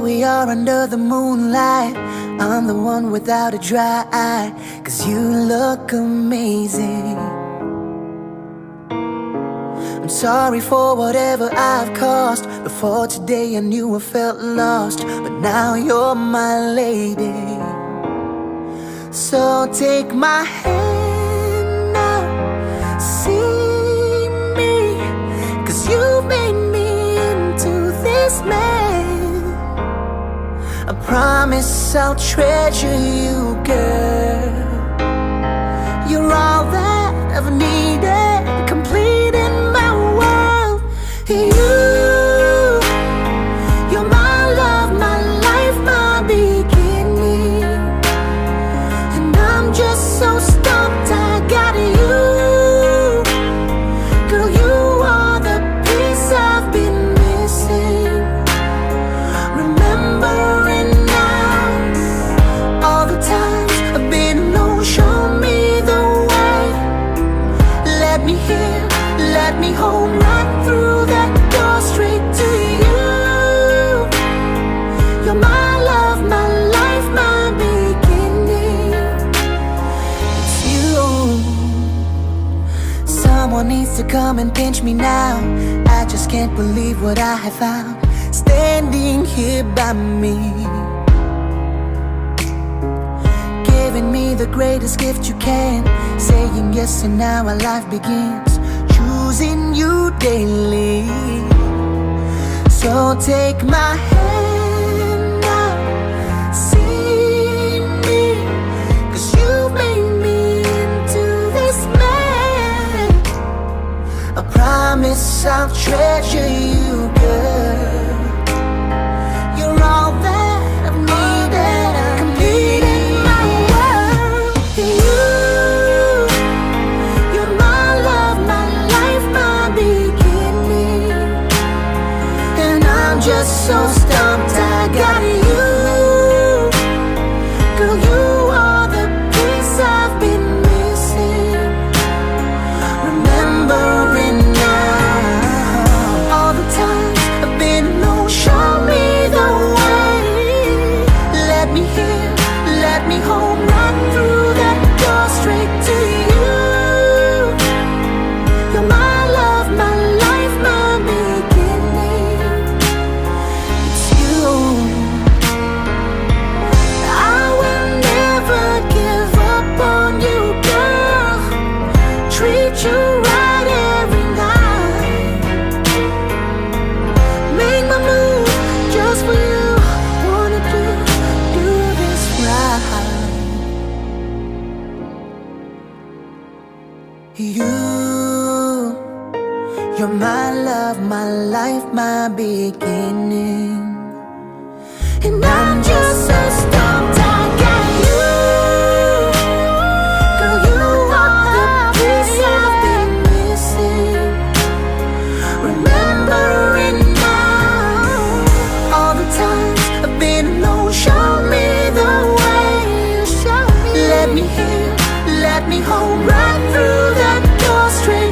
we are under the moonlight. I'm the one without a dry eye, 'cause you look amazing. I'm sorry for whatever I've caused. Before today I knew I felt lost, but now you're my lady. So take my hand now, see me, 'cause you made me into this man. I promise I'll treasure you, girl. You're all that I've needed, completing my world. You're my love, my life, my beginning. And I'm just so stumped I got you. Girl, you are the piece I've been missing. Remembering now all the times I've been alone. Show me the way. Let me hear, let me hold right through that door straight to you. You're my love, my life, my beginning. It's you. Someone needs to come and pinch me now. I just can't believe what I have found, standing here by me, giving me the greatest gift you can, saying yes and now our life begins, choosing you daily. So take my hand now, see me, 'cause you made me into this man. I promise I'll treasure you, girl. You're all that I've needed, completing my world. You're my love, my life, my beginning. And I'm just so stumped I got you. Girl, you are the piece I've been missing. Remembering now all the times I've been alone. Show me the way. Let me hear, let me hold right through that door straight to you. You're my love, my life, my beginning. It's you. I will never give up on you, girl. Treat you right every night. Make my move just for you. Wanna do this right. You're my love, my life, my beginning. And I'm just so stumped I got you. Girl, you are the piece I've been missing. Remembering now all the times I've been alone. Show me the way. Let me hear, let me hold right through that door straight